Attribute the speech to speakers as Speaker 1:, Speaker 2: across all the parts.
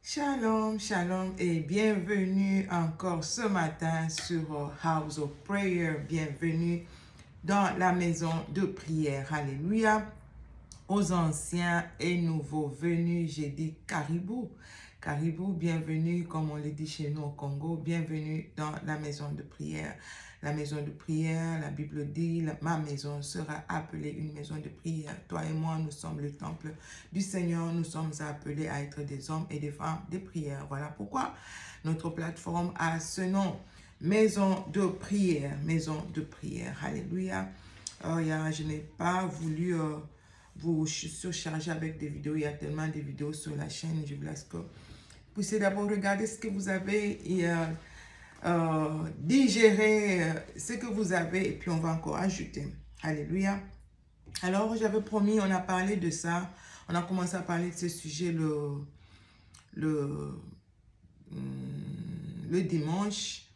Speaker 1: Shalom, shalom et bienvenue encore ce matin sur House of Prayer. Bienvenue dans la maison de prière. Alléluia. Aux anciens et nouveaux venus, j'ai dit caribou. Caribou, bienvenue, comme on le dit chez nous au Congo, bienvenue dans la maison de prière. La maison de prière, la Bible dit, ma maison sera appelée une maison de prière. Toi et moi, nous sommes le temple du Seigneur. Nous sommes appelés à être des hommes et des femmes de prière. Voilà pourquoi notre plateforme a ce nom. Maison de prière, maison de prière. Alléluia. Je n'ai pas voulu vous surcharger avec des vidéos. Il y a tellement de vidéos sur la chaîne. Je vous laisse que vous puissiez d'abord regarder ce que vous avez et digérer ce que vous avez et puis on va encore ajouter. Alléluia. Alors, j'avais promis, on a parlé de ça. On a commencé à parler de ce sujet le dimanche.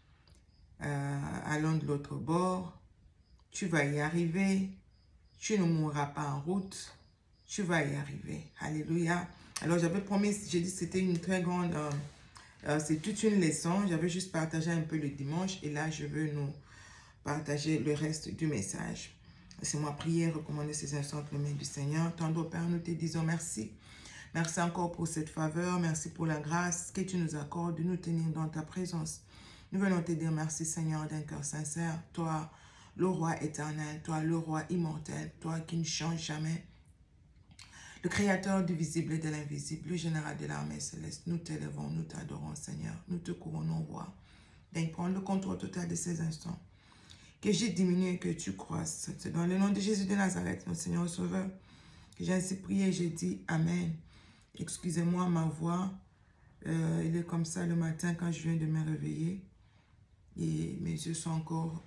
Speaker 1: Allons de l'autre bord. Tu vas y arriver. Tu ne mourras pas en route. Tu vas y arriver. Alléluia. Alors, j'avais promis, j'ai dit que c'était une très grande... c'est toute une leçon. J'avais juste partagé un peu le dimanche. Et là, je veux nous partager le reste du message. Laissez-moi prier, recommander ces instants entre les mains du Seigneur. Tendre Père, nous te disons merci. Merci encore pour cette faveur. Merci pour la grâce que tu nous accordes de nous tenir dans ta présence. Nous venons te dire merci, Seigneur, d'un cœur sincère. Toi, le roi éternel, toi, le roi immortel, toi qui ne changes jamais. Le créateur du visible et de l'invisible, le général de l'armée céleste, nous t'élèvons, nous t'adorons, Seigneur. Nous te couronnons, roi. Daigne prendre le contrôle total de ces instants. Que j'ai diminué et que tu croisses. C'est dans le nom de Jésus de Nazareth, notre Seigneur Sauveur, que j'ai ainsi prié et j'ai dit Amen. Excusez-moi ma voix. Il est comme ça le matin quand je viens de me réveiller. Et mes yeux sont encore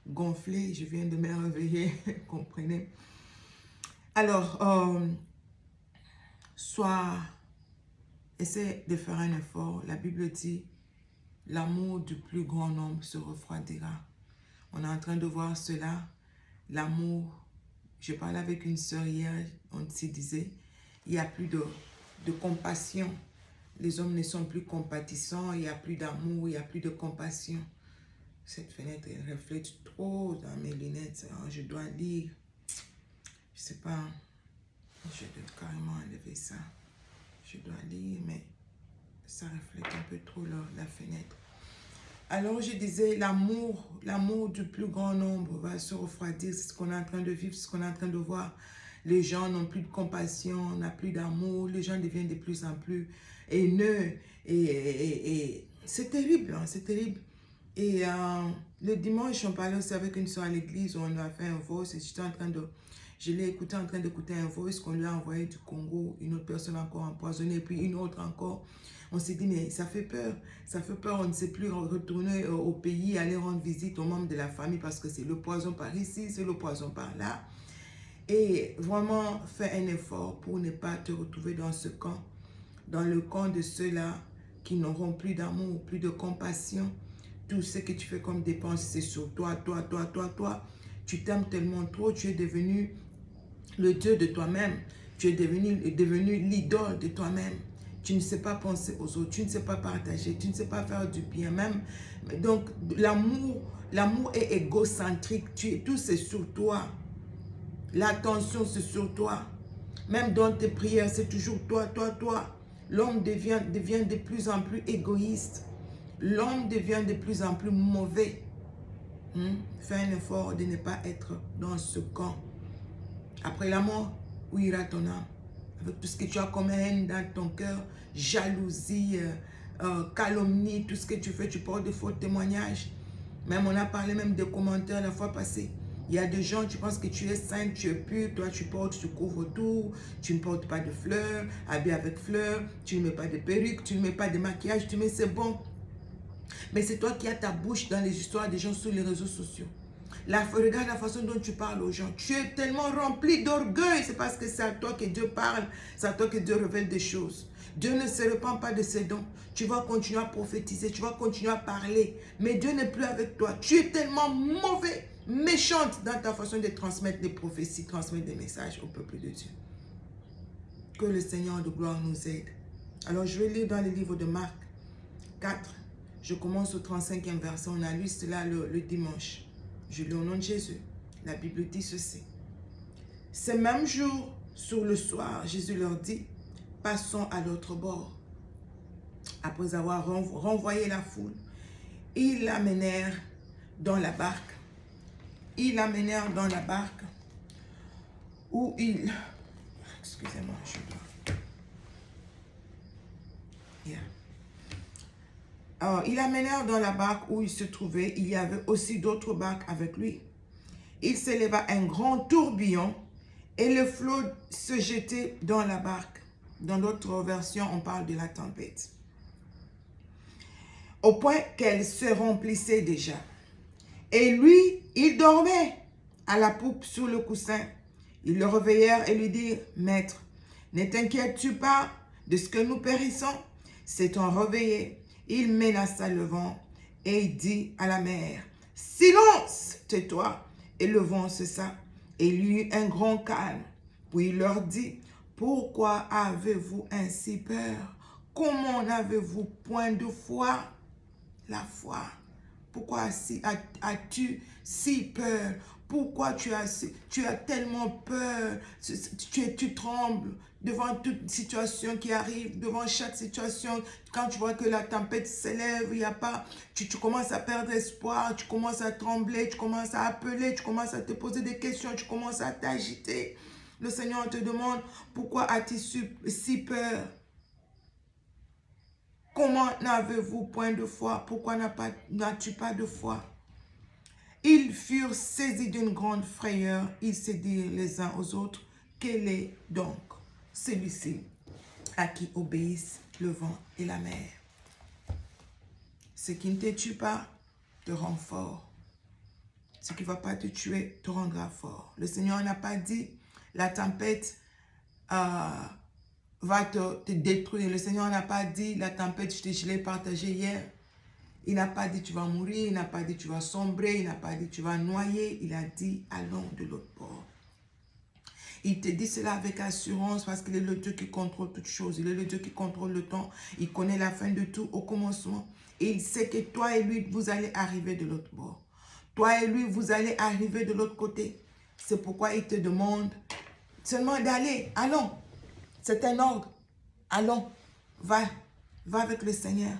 Speaker 1: gonflés. Je viens de me réveiller. Comprenez? Alors, essaie de faire un effort. La Bible dit l'amour du plus grand nombre se refroidira. On est en train de voir cela, l'amour. Je parlais avec une sœur hier, on se disait, il n'y a plus de compassion. Les hommes ne sont plus compatissants, il n'y a plus d'amour, il n'y a plus de compassion. Cette fenêtre, elle reflète trop dans mes lunettes. Alors, je dois lire. Je ne sais pas, je dois carrément enlever ça. Je dois lire, mais ça reflète un peu trop la fenêtre. Alors je disais, l'amour du plus grand nombre va se refroidir. C'est ce qu'on est en train de vivre, c'est ce qu'on est en train de voir. Les gens n'ont plus de compassion, n'ont plus d'amour. Les gens deviennent de plus en plus haineux. Et c'est terrible, hein, c'est terrible. Et le dimanche, on parlait aussi avec une soeur à l'église, on a fait un voice. Et je l'ai écouté en train d'écouter un voice qu'on lui a envoyé du Congo. Une autre personne encore empoisonnée, puis une autre encore. On s'est dit, mais ça fait peur. Ça fait peur, on ne sait plus retourner au pays, aller rendre visite aux membres de la famille parce que c'est le poison par ici, c'est le poison par là. Et vraiment, fais un effort pour ne pas te retrouver dans ce camp, dans le camp de ceux-là qui n'auront plus d'amour, plus de compassion. Tout ce que tu fais comme dépense, c'est sur toi, toi, toi, toi, toi. Tu t'aimes tellement trop, tu es devenu le Dieu de toi-même. Tu es devenu l'idole de toi-même. Tu ne sais pas penser aux autres, tu ne sais pas partager, tu ne sais pas faire du bien même. Donc, l'amour est égocentrique. Tout c'est sur toi. L'attention, c'est sur toi. Même dans tes prières, c'est toujours toi, toi, toi. L'homme devient de plus en plus égoïste. L'homme devient de plus en plus mauvais. Fais un effort de ne pas être dans ce camp. Après la mort, où ira ton âme? Avec tout ce que tu as comme haine dans ton cœur, jalousie, calomnie, tout ce que tu fais, tu portes de faux témoignages. Même on a parlé même des commentaires la fois passée. Il y a des gens, tu penses que tu es sainte, tu es pure, toi tu portes, tu couvres tout, tu ne portes pas de fleurs, habillé avec fleurs, tu ne mets pas de perruque, tu ne mets pas de maquillage, tu mets c'est bon. Mais c'est toi qui as ta bouche dans les histoires des gens sur les réseaux sociaux. Regarde la façon dont tu parles aux gens. Tu es tellement rempli d'orgueil. C'est parce que c'est à toi que Dieu parle. C'est à toi que Dieu révèle des choses. Dieu ne se repent pas de ses dons. Tu vas continuer à prophétiser. Tu vas continuer à parler. Mais Dieu n'est plus avec toi. Tu es tellement mauvais, méchante dans ta façon de transmettre des prophéties, transmettre des messages au peuple de Dieu. Que le Seigneur de gloire nous aide. Alors, je vais lire dans le livre de Marc 4. Je commence au 35e verset. On a lu cela le dimanche. Je lis au nom de Jésus. La Bible dit ceci. Ce même jour, sur le soir, Jésus leur dit, passons à l'autre bord. Après avoir renvoyé la foule, ils l'amenèrent dans la barque. Ils l'amenèrent dans la barque où ils... Excusez-moi, je dois... Yeah. Alors, ils l'amenèrent dans la barque où il se trouvait. Il y avait aussi d'autres barques avec lui. Il s'éleva un grand tourbillon et le flot se jetait dans la barque. Dans d'autres versions, on parle de la tempête. Au point qu'elle se remplissait déjà. Et lui, il dormait à la poupe sur le coussin. Ils le réveillèrent et lui dirent, « Maître, ne t'inquiètes-tu pas de ce que nous périssons? » S'étant réveillé, il menaça le vent et il dit à la mer, « Silence, tais-toi !» Et le vent cessa et il y eut un grand calme. Puis il leur dit, « Pourquoi avez-vous ainsi peur? Comment n'avez-vous point de foi? » La foi. Pourquoi as-tu si peur? Pourquoi tu as tellement peur? Tu trembles devant toute situation qui arrive, devant chaque situation. Quand tu vois que la tempête s'élève, il y a pas, tu commences à perdre espoir, tu commences à trembler, tu commences à appeler, tu commences à te poser des questions, tu commences à t'agiter. Le Seigneur te demande, pourquoi as-tu si peur? Comment n'avez-vous point de foi? Pourquoi n'as-tu pas de foi? Ils furent saisis d'une grande frayeur. Ils se dirent les uns aux autres, quel est donc celui-ci à qui obéissent le vent et la mer? Ce qui ne te tue pas te rend fort. Ce qui ne va pas te tuer te rendra fort. Le Seigneur n'a pas dit la tempête va te détruire. Le Seigneur n'a pas dit la tempête, je l'ai partagé hier. Il n'a pas dit tu vas mourir, il n'a pas dit tu vas sombrer, il n'a pas dit tu vas noyer. Il a dit allons de l'autre bord. Il te dit cela avec assurance parce qu'il est le Dieu qui contrôle toutes choses. Il est le Dieu qui contrôle le temps. Il connaît la fin de tout au commencement. Et il sait que toi et lui, vous allez arriver de l'autre bord. Toi et lui, vous allez arriver de l'autre côté. C'est pourquoi il te demande seulement d'aller. Allons. C'est un ordre. Allons, va avec le Seigneur.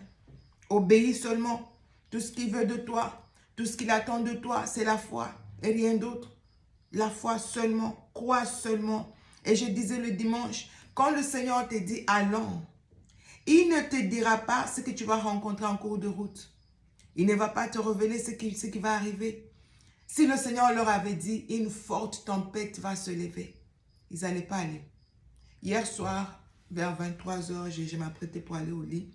Speaker 1: Obéis seulement. Tout ce qu'il veut de toi, tout ce qu'il attend de toi, c'est la foi et rien d'autre. La foi seulement, crois seulement. Et je disais le dimanche, quand le Seigneur te dit allons, il ne te dira pas ce que tu vas rencontrer en cours de route. Il ne va pas te révéler ce qui va arriver. Si le Seigneur leur avait dit, une forte tempête va se lever, ils n'allaient pas aller. Hier soir, vers 23h, je m'apprêtais pour aller au lit.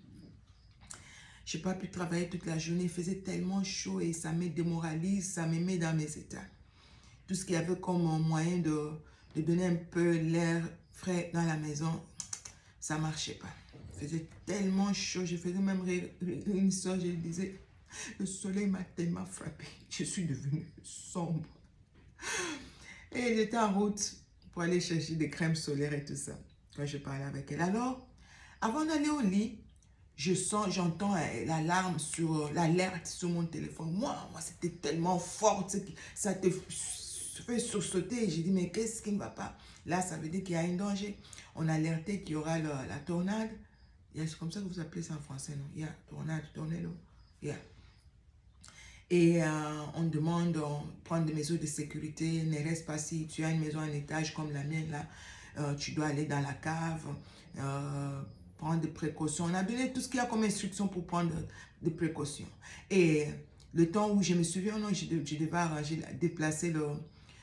Speaker 1: Je n'ai pas pu travailler toute la journée. Il faisait tellement chaud et ça me démoralise, ça me met dans mes états. Tout ce qu'il y avait comme moyen de donner un peu l'air frais dans la maison, ça ne marchait pas. Il faisait tellement chaud. Je faisais même rire une soeur, je disais, le soleil m'a tellement frappé. Je suis devenue sombre. Et j'étais en route pour aller chercher des crèmes solaires et tout ça, quand je parlais avec elle. Alors, avant d'aller au lit, j'entends l'alarme l'alerte sur mon téléphone. Moi c'était tellement fort, ça te fait sursauter. J'ai dit, mais qu'est-ce qui ne va pas? Là, ça veut dire qu'il y a un danger. On a alerté qu'il y aura la tornade. C'est comme ça que vous appelez ça en français, non? Il y a tornade, tornado. Yeah. Et on demande, on prend des mesures de sécurité. Ne reste pas si tu as une maison en étage comme la mienne, là, tu dois aller dans la cave, prendre des précautions. On a donné tout ce qu'il y a comme instruction pour prendre des précautions. Et le temps où je me souviens, non, je devais arranger, déplacer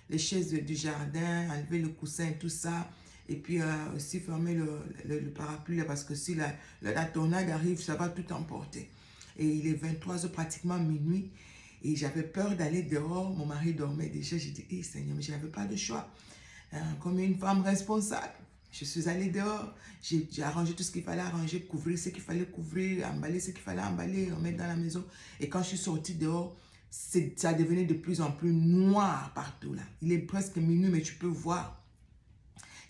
Speaker 1: les chaises du jardin, enlever le coussin, tout ça. Et puis aussi fermer le parapluie là, parce que si la tornade arrive, ça va tout emporter. Et il est 23h, pratiquement minuit. Et j'avais peur d'aller dehors. Mon mari dormait déjà. J'ai dit, hey, Seigneur, mais je n'avais pas de choix. Comme une femme responsable, je suis allée dehors. J'ai arrangé tout ce qu'il fallait arranger, couvrir ce qu'il fallait couvrir, emballer ce qu'il fallait emballer, remettre dans la maison. Et quand je suis sortie dehors, ça devenait de plus en plus noir partout là. Il est presque minuit, mais tu peux voir.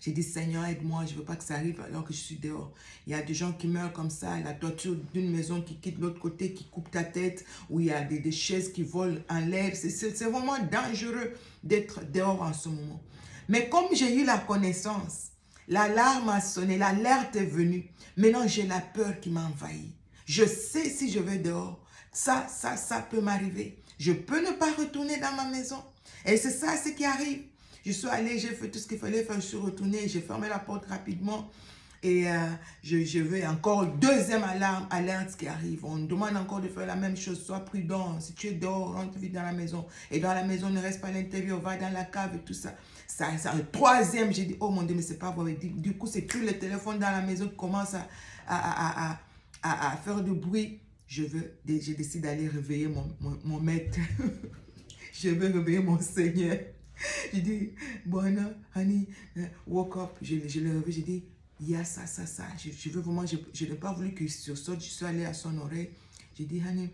Speaker 1: J'ai dit, Seigneur, aide-moi, je ne veux pas que ça arrive alors que je suis dehors. Il y a des gens qui meurent comme ça, la toiture d'une maison qui quitte l'autre côté, qui coupe ta tête, où il y a des chaises qui volent en l'air. C'est vraiment dangereux d'être dehors en ce moment. Mais comme j'ai eu la connaissance, l'alarme a sonné, l'alerte est venue. Maintenant, j'ai la peur qui m'a envahi. Je sais si je vais dehors, ça peut m'arriver. Je peux ne pas retourner dans ma maison. Et c'est ça ce qui arrive. Je suis allée, j'ai fait tout ce qu'il fallait faire, je suis retournée, j'ai fermé la porte rapidement. Et je veux encore deuxième alarme, alerte qui arrive. On me demande encore de faire la même chose. Sois prudent. Si tu es dehors, rentre vite dans la maison. Et dans la maison, ne reste pas à l'intérieur, va dans la cave et tout ça. C'est un troisième, j'ai dit, oh mon Dieu, mais c'est pas vrai. Du coup, c'est plus le téléphone dans la maison qui commence à faire du bruit. J'ai décidé d'aller réveiller mon maître. Je veux réveiller mon Seigneur. J'ai dit, Buona, honey, woke up. Je l'ai réveillé, j'ai dit, il y a ça. Je veux vraiment, je n'ai pas voulu qu'il sursaute. Je suis allée à son oreille. J'ai dit, honey,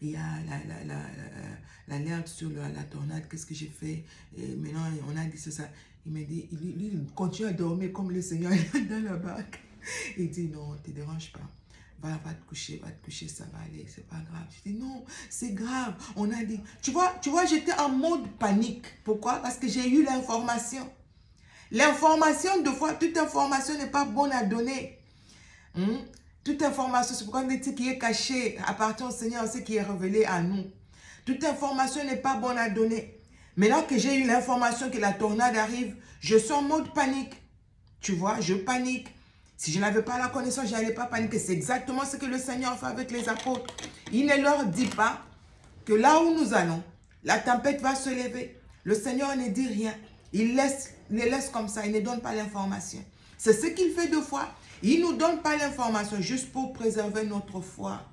Speaker 1: il y a l'alerte sur la tornade. Qu'est-ce que j'ai fait? Et maintenant, on a dit ça. Il m'a dit, il continue à dormir comme le Seigneur dans la barque. Il dit, non, ne te dérange pas. Va te coucher, ça va aller, c'est pas grave. Je dis non, c'est grave. On a dit, tu vois, j'étais en mode panique. Pourquoi? Parce que j'ai eu l'information. L'information, de fois, toute information n'est pas bonne à donner. Toute information, c'est pourquoi on dit ce qui est caché appartient au Seigneur, ce qui est révélé à nous. Toute information n'est pas bonne à donner. Maintenant que j'ai eu l'information que la tornade arrive, je suis en mode panique. Tu vois, je panique. Si je n'avais pas la connaissance, je n'allais pas paniquer. C'est exactement ce que le Seigneur fait avec les apôtres. Il ne leur dit pas que là où nous allons, la tempête va se lever. Le Seigneur ne dit rien. Il les laisse comme ça. Il ne donne pas l'information. C'est ce qu'il fait deux fois. Il ne nous donne pas l'information juste pour préserver notre foi.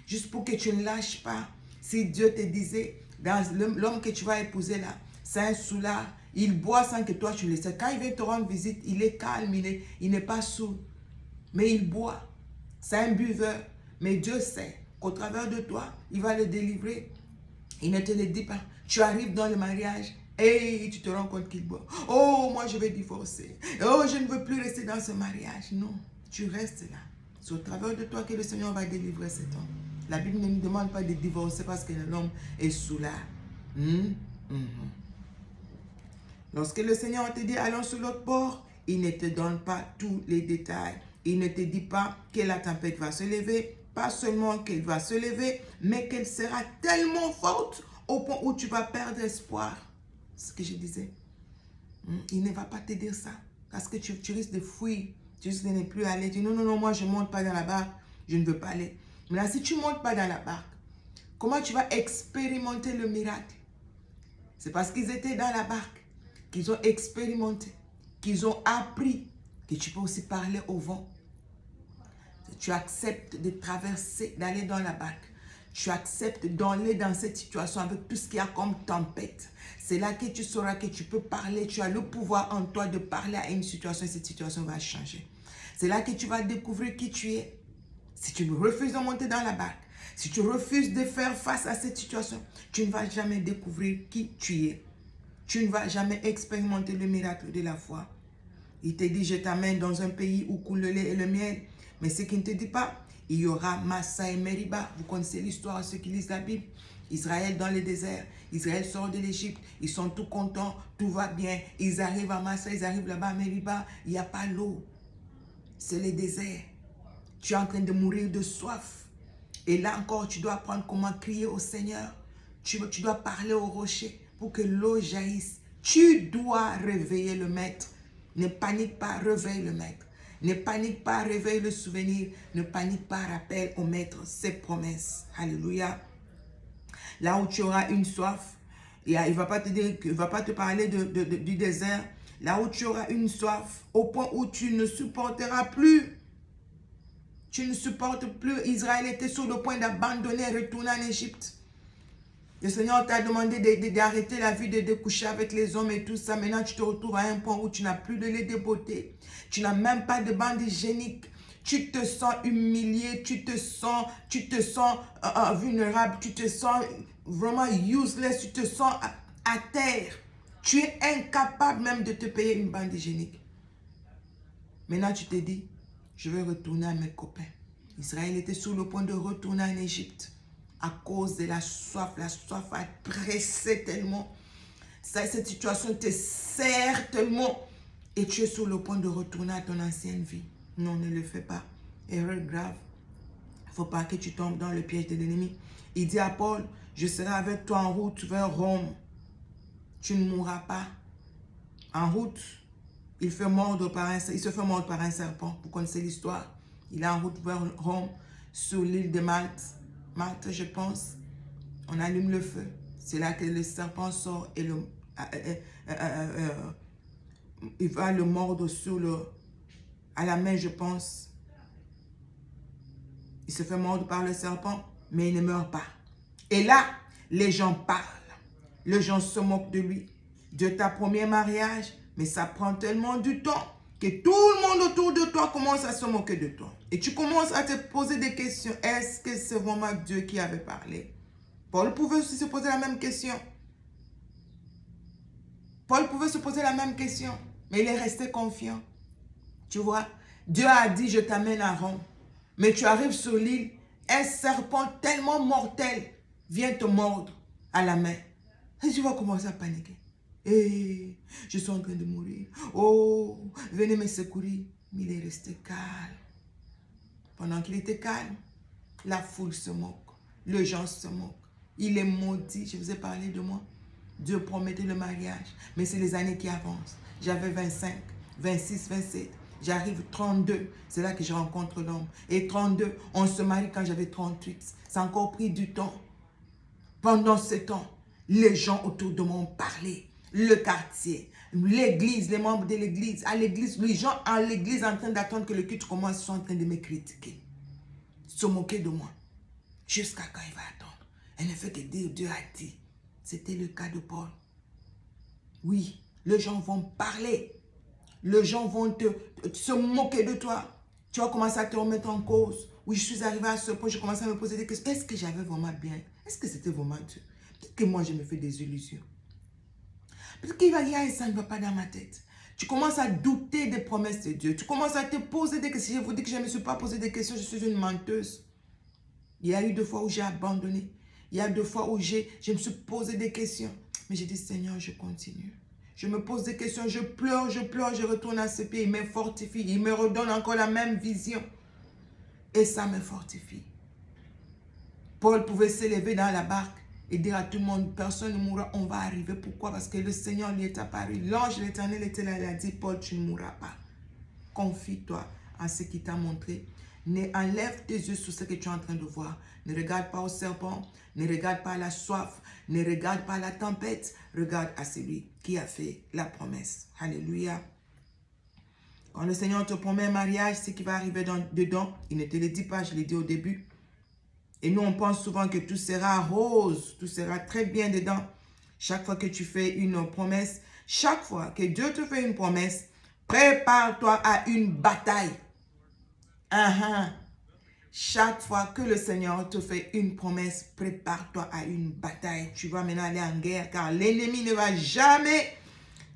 Speaker 1: Juste pour que tu ne lâches pas. Si Dieu te disait, l'homme que tu vas épouser là, c'est un soulard. Il boit sans que toi tu le sais. Quand il vient te rendre visite, il est calme, il n'est pas sourd. Mais il boit. C'est un buveur. Mais Dieu sait qu'au travers de toi, il va le délivrer. Il ne te le dit pas. Tu arrives dans le mariage et tu te rends compte qu'il boit. Oh, moi je vais divorcer. Oh, je ne veux plus rester dans ce mariage. Non, tu restes là. C'est au travers de toi que le Seigneur va délivrer cet homme. La Bible ne nous demande pas de divorcer parce que l'homme est soulard. Lorsque le Seigneur te dit allons sur l'autre bord, il ne te donne pas tous les détails. Il ne te dit pas que la tempête va se lever, pas seulement qu'elle va se lever, mais qu'elle sera tellement forte au point où tu vas perdre espoir. C'est ce que je disais. Il ne va pas te dire ça. Parce que tu risques de fuir. Tu risques de ne plus aller. Tu dis non, moi je ne monte pas dans la barque. Je ne veux pas aller. Mais là, si tu ne montes pas dans la barque, comment tu vas expérimenter le miracle? C'est parce qu'ils étaient dans la barque, qu'ils ont expérimenté, qu'ils ont appris que tu peux aussi parler au vent. Tu acceptes de traverser, d'aller dans la barque. Tu acceptes d'aller dans cette situation avec tout ce qu'il y a comme tempête. C'est là que tu sauras que tu peux parler. Tu as le pouvoir en toi de parler à une situation et cette situation va changer. C'est là que tu vas découvrir qui tu es. Si tu refuses de monter dans la barque, si tu refuses de faire face à cette situation, tu ne vas jamais découvrir qui tu es. Tu ne vas jamais expérimenter le miracle de la foi. Il te dit, je t'amène dans un pays où coule le lait et le miel. Mais ce qu'il ne te dit pas, il y aura Massa et Meriba. Vous connaissez l'histoire, ceux qui lisent la Bible. Israël dans le désert. Israël sort de l'Égypte. Ils sont tout contents, tout va bien. Ils arrivent à Massa, ils arrivent là-bas à Meriba. Il n'y a pas l'eau. C'est le désert. Tu es en train de mourir de soif. Et là encore, tu dois apprendre comment crier au Seigneur. Tu dois parler au rocher pour que l'eau jaillisse. Tu dois réveiller le maître. Ne panique pas, réveille le maître. Ne panique pas, réveille le souvenir. Ne panique pas, rappelle au maître ses promesses. Alléluia. Là où tu auras une soif, il ne va pas te dire, il va pas te parler du désert. Là où tu auras une soif, au point où tu ne supporteras plus. Tu ne supportes plus. Israël était sur le point d'abandonner et retourner en Égypte. Le Seigneur t'a demandé d'arrêter la vie, de coucher avec les hommes et tout ça. Maintenant, tu te retrouves à un point où tu n'as plus de lait de beauté. Tu n'as même pas de bande hygiénique. Tu te sens humilié, tu te sens vulnérable, tu te sens vraiment useless, tu te sens à terre. Tu es incapable même de te payer une bande hygiénique. Maintenant, tu te dis, je vais retourner à mes copains. Israël était sur le point de retourner en Égypte à cause de la soif. La soif a pressé tellement. Cette situation te serre tellement et tu es sur le point de retourner à ton ancienne vie. Non, ne le fais pas. Erreur grave. Il ne faut pas que tu tombes dans le piège de l'ennemi. Il dit à Paul, je serai avec toi en route vers Rome. Tu ne mourras pas. En route, il se fait mordre par un serpent. Vous connaissez l'histoire. Il est en route vers Rome, sur l'île de Malte. Malte, je pense. On allume le feu. C'est là que le serpent sort et il va le mordre à la main, je pense. Il se fait mordre par le serpent, mais il ne meurt pas. Et là, les gens parlent. Les gens se moquent de lui. Dieu t'a promis un mariage, mais ça prend tellement du temps que tout le monde autour de toi commence à se moquer de toi. Et tu commences à te poser des questions. Est-ce que c'est vraiment Dieu qui avait parlé? Paul pouvait aussi se poser la même question. Paul pouvait se poser la même question, mais il est resté confiant. Tu vois, Dieu a dit, je t'amène à Rome. Mais tu arrives sur l'île, un serpent tellement mortel vient te mordre à la main. Et tu vas commencer à paniquer. Et je suis en train de mourir. Oh, venez me secourir. Mais il est resté calme. Pendant qu'il était calme, la foule se moque. Les gens se moquent. Il est maudit. Je vous ai parlé de moi. Dieu promettait le mariage. Mais c'est les années qui avancent. J'avais 25, 26, 27. J'arrive 32. C'est là que je rencontre l'homme. Et 32, on se marie quand j'avais 38. Ça a encore pris du temps. Pendant ce temps, les gens autour de moi ont parlé. Le quartier, l'église, les membres de l'église. À l'église, les gens à l'église en train d'attendre que le culte commence sont en train de me critiquer. Se moquer de moi. Jusqu'à quand il va attendre. Elle ne fait que dire, Dieu a dit. C'était le cas de Paul. Oui, les gens vont parler. Les gens vont se moquer de toi. Tu vas commencer à te remettre en cause. Oui, je suis arrivé à ce point, je commence à me poser des questions. Est-ce que j'avais vraiment bien? Est-ce que c'était vraiment Dieu? Peut-être que moi, je me fais des illusions. Peut-être qu'il va dire, ah, ça ne va pas dans ma tête. Tu commences à douter des promesses de Dieu. Tu commences à te poser des questions. Je vous dis que je ne me suis pas posé des questions, je suis une menteuse. Il y a eu 2 fois où j'ai abandonné. Il y a 2 fois où je me suis posé des questions. Mais j'ai dit, Seigneur, je continue. Je me pose des questions, je pleure, je retourne à ses pieds. Il me fortifie, il me redonne encore la même vision. Et ça me fortifie. Paul pouvait s'élever dans la barque et dire à tout le monde, personne ne mourra, on va arriver. Pourquoi? Parce que le Seigneur lui est apparu. L'ange de l'Éternel était là, il a dit, Paul, tu ne mourras pas. Confie-toi à ce qu'il t'a montré. Enlève tes yeux sur ce que tu es en train de voir. Ne regarde pas au serpent, ne regarde pas à la soif, ne regarde pas à la tempête. Regarde à celui qui a fait la promesse. Alléluia. Quand le Seigneur te promet un mariage, ce qui va arriver dedans, il ne te le dit pas, je l'ai dit au début. Et nous, on pense souvent que tout sera rose, tout sera très bien dedans. Chaque fois que tu fais une promesse, chaque fois que Dieu te fait une promesse, prépare-toi à une bataille. Chaque fois que le Seigneur te fait une promesse, prépare-toi à une bataille. Tu vas maintenant aller en guerre car l'ennemi ne va jamais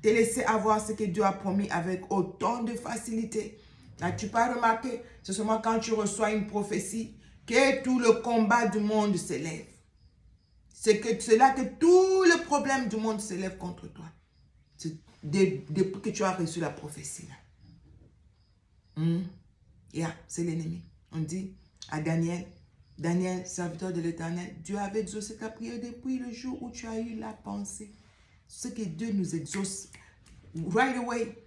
Speaker 1: te laisser avoir ce que Dieu a promis avec autant de facilité. N'as-tu pas remarqué? C'est seulement quand tu reçois une prophétie que tout le combat du monde s'élève. C'est là que tout le problème du monde s'élève contre toi. C'est depuis que tu as reçu la prophétie. C'est l'ennemi. On dit à Daniel, serviteur de l'Éternel, Dieu avait exaucé ta prière depuis le jour où tu as eu la pensée. Ce que Dieu nous exauce right away.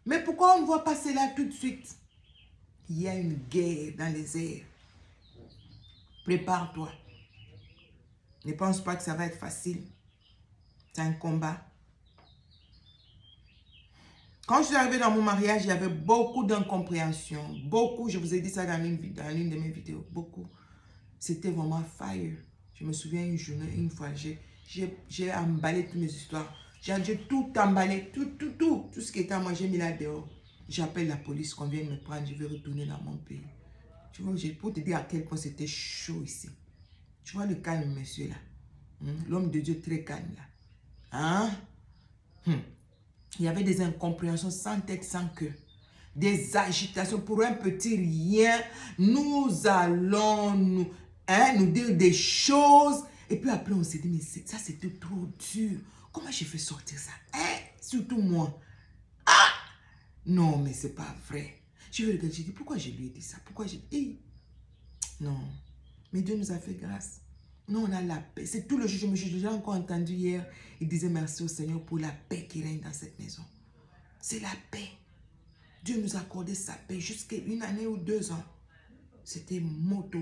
Speaker 1: Mais pourquoi on ne voit pas cela tout de suite? Il y a une guerre dans les airs. Prépare-toi. Ne pense pas que ça va être facile. C'est un combat. Quand je suis arrivée dans mon mariage, il y avait beaucoup d'incompréhension. Beaucoup, je vous ai dit ça dans l'une de mes vidéos. Beaucoup. C'était vraiment fire. Je me souviens une journée, une fois, j'ai emballé toutes mes histoires. J'ai tout emballé, tout ce qui était à moi, j'ai mis là dehors. J'appelle la police qu'on vienne me prendre, je vais retourner dans mon pays. Tu vois, pour te dire à quel point c'était chaud ici. Tu vois le calme, monsieur, là. L'homme de Dieu très calme, là. Il y avait des incompréhensions sans tête, sans queue. Des agitations pour un petit rien. Nous allons nous dire des choses. Et puis après, on s'est dit, mais ça, c'était trop dur. Comment j'ai fait sortir ça? Surtout moi. Non, mais c'est pas vrai. Je vais regarder, j'ai dit, pourquoi je lui ai dit ça? Pourquoi j'ai dit, non. Mais Dieu nous a fait grâce. Nous, on a la paix. C'est tout le jour. Je me suis déjà encore entendu hier. Il disait merci au Seigneur pour la paix qui règne dans cette maison. C'est la paix. Dieu nous a accordé sa paix jusqu'à 1 année ou 2 ans. C'était moto,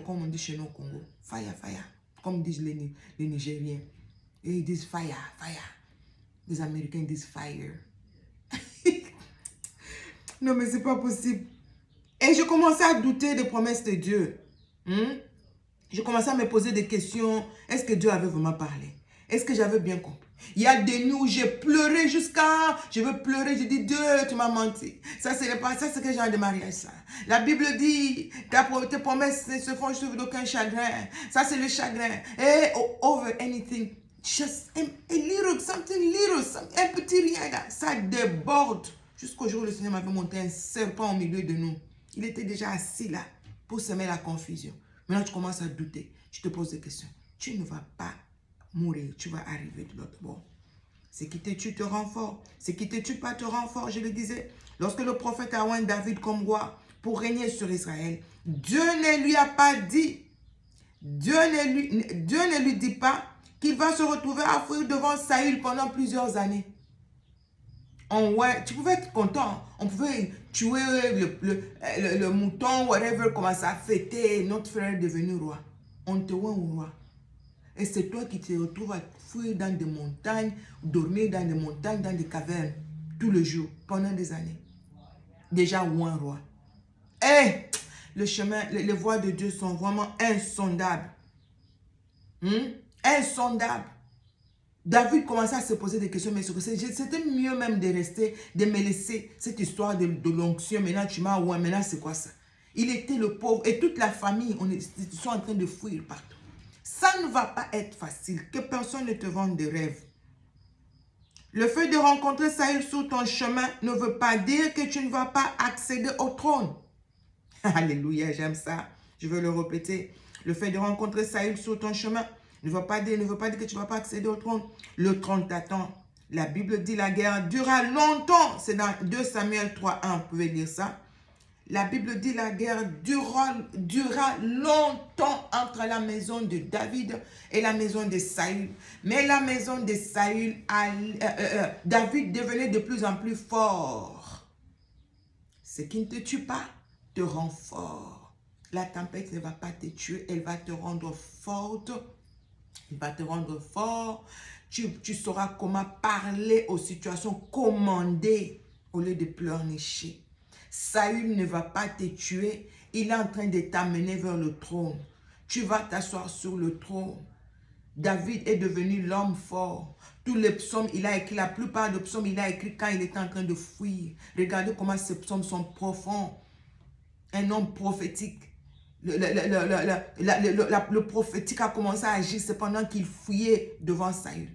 Speaker 1: comme on dit chez nous au Congo. Fire, fire. Comme disent les Nigériens. Et ils disent fire, fire. Les Américains disent fire. Non, mais c'est pas possible. Et je commençais à douter des promesses de Dieu. Je commençais à me poser des questions. Est-ce que Dieu avait vraiment parlé? Est-ce que j'avais bien compris? Il y a des nuits où j'ai pleuré jusqu'à... Je veux pleurer, je dis, Dieu, tu m'as menti. Ça, c'est pas ça, c'est quel genre de mariage, ça? La Bible dit, tes promesses ne se font suivre d'aucun chagrin. Ça, c'est le chagrin. Et over anything, just a little, something little, un petit rien, là. Ça déborde. Jusqu'au jour où le Seigneur m'avait monté un serpent au milieu de nous. Il était déjà assis là pour semer la confusion. Maintenant, tu commences à douter. Tu te poses des questions. Tu ne vas pas mourir. Tu vas arriver de l'autre bord. Ce qui te tue te rend fort. Ce qui te tue pas te rend fort. Je le disais. Lorsque le prophète a oint David comme roi pour régner sur Israël, Dieu ne lui a pas dit. Dieu ne lui dit pas qu'il va se retrouver à fuir devant Saül pendant plusieurs années. Tu pouvais être content. On pouvait tuer le mouton, whatever, commencer à fêter. Notre frère est devenu roi. On te voit au roi. Et c'est toi qui te retrouves à fuir dans des montagnes, dormir dans des montagnes, dans des cavernes, tout le jour, pendant des années. Déjà ou un roi. Et le chemin, les voies de Dieu sont vraiment insondables. Insondables. David commençait à se poser des questions, mais c'était mieux même de rester, de me laisser cette histoire de l'onction. Maintenant, tu m'as oué, maintenant, c'est quoi ça? Il était le pauvre et toute la famille, ils sont en train de fuir partout. Ça ne va pas être facile, que personne ne te vende de rêves. Le fait de rencontrer Saül sur ton chemin ne veut pas dire que tu ne vas pas accéder au trône. Alléluia, j'aime ça. Je veux le répéter. Le fait de rencontrer Saül sur ton chemin ne veut pas dire que tu ne vas pas accéder au trône. Le trône t'attend. La Bible dit la guerre durera longtemps. C'est dans 2 Samuel 3:1. Vous pouvez lire ça. La Bible dit la guerre durera longtemps entre la maison de David et la maison de Saül. Mais la maison de Saül, David devenait de plus en plus fort. Ce qui ne te tue pas te rend fort. La tempête ne va pas te tuer, elle va te rendre forte. Il va te rendre fort. Tu sauras comment parler aux situations, commander au lieu de pleurnicher. Saül ne va pas te tuer. Il est en train de t'amener vers le trône. Tu vas t'asseoir sur le trône. David est devenu l'homme fort. Tous les psaumes, il a écrit, la plupart des psaumes, il a écrit quand il était en train de fuir. Regardez comment ces psaumes sont profonds. Un homme prophétique. Le prophétique a commencé à agir, c'est pendant qu'il fouillait devant Saül.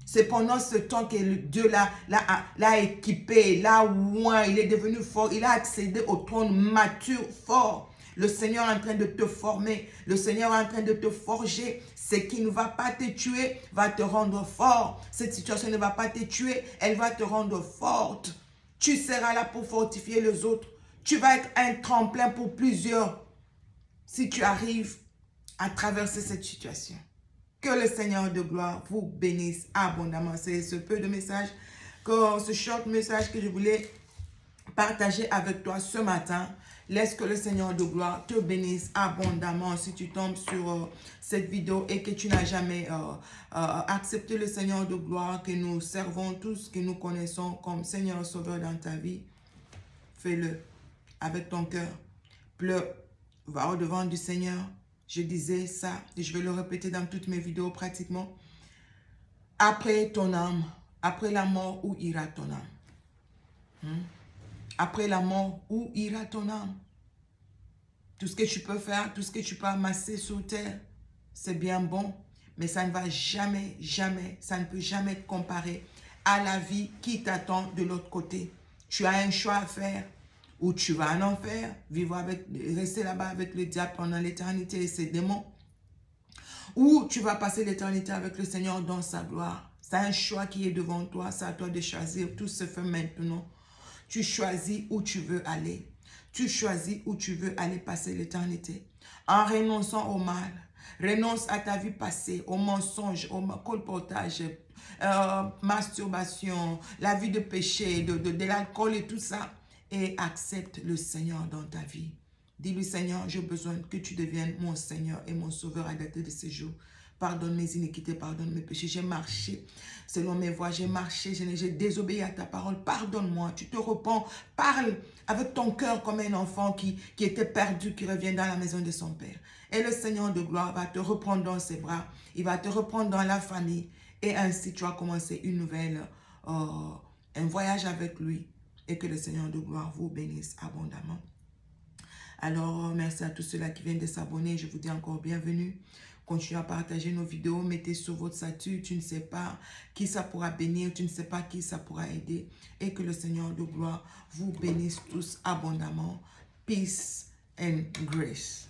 Speaker 1: C'est pendant ce temps que Dieu l'a équipé, l'a oint, il est devenu fort, il a accédé au trône mature, fort. Le Seigneur est en train de te former, le Seigneur est en train de te forger. Ce qui ne va pas te tuer va te rendre fort. Cette situation ne va pas te tuer, elle va te rendre forte. Tu seras là pour fortifier les autres. Tu vas être un tremplin pour plusieurs si tu arrives à traverser cette situation. Que le Seigneur de gloire vous bénisse abondamment. C'est ce peu de message, ce short message que je voulais partager avec toi ce matin. Laisse que le Seigneur de gloire te bénisse abondamment si tu tombes sur cette vidéo et que tu n'as jamais accepté le Seigneur de gloire, que nous servons tous, que nous connaissons comme Seigneur Sauveur dans ta vie. Fais-le avec ton cœur. Pleure, va au-devant du Seigneur. Je disais ça et je vais le répéter dans toutes mes vidéos pratiquement. Après ton âme, après la mort, où ira ton âme? Après la mort, où ira ton âme? Tout ce que tu peux faire, tout ce que tu peux amasser sur terre, c'est bien bon, mais ça ne va jamais, jamais, ça ne peut jamais te comparer à la vie qui t'attend de l'autre côté. Tu as un choix à faire. Ou tu vas en enfer, rester là-bas avec le diable pendant l'éternité et ses démons. Ou tu vas passer l'éternité avec le Seigneur dans sa gloire. C'est un choix qui est devant toi. C'est à toi de choisir. Tout se fait maintenant. Tu choisis où tu veux aller. Tu choisis où tu veux aller passer l'éternité. En renonçant au mal. Renonce à ta vie passée, au mensonge, au colportage, masturbation, la vie de péché, de l'alcool et tout ça. Et accepte le Seigneur dans ta vie. Dis-lui, Seigneur, j'ai besoin que tu deviennes mon Seigneur et mon Sauveur à dater de ces jours. Pardonne mes iniquités, pardonne mes péchés. J'ai marché selon mes voies, j'ai marché, j'ai désobéi à ta parole. Pardonne-moi, tu te repens. Parle avec ton cœur comme un enfant qui était perdu, qui revient dans la maison de son Père. Et le Seigneur de gloire va te reprendre dans ses bras. Il va te reprendre dans la famille. Et ainsi, tu vas commencer un voyage avec lui. Et que le Seigneur de gloire vous bénisse abondamment. Alors, merci à tous ceux-là qui viennent de s'abonner. Je vous dis encore bienvenue. Continuez à partager nos vidéos. Mettez sur votre statut. Tu ne sais pas qui ça pourra bénir. Tu ne sais pas qui ça pourra aider. Et que le Seigneur de gloire vous bénisse tous abondamment. Peace and grace.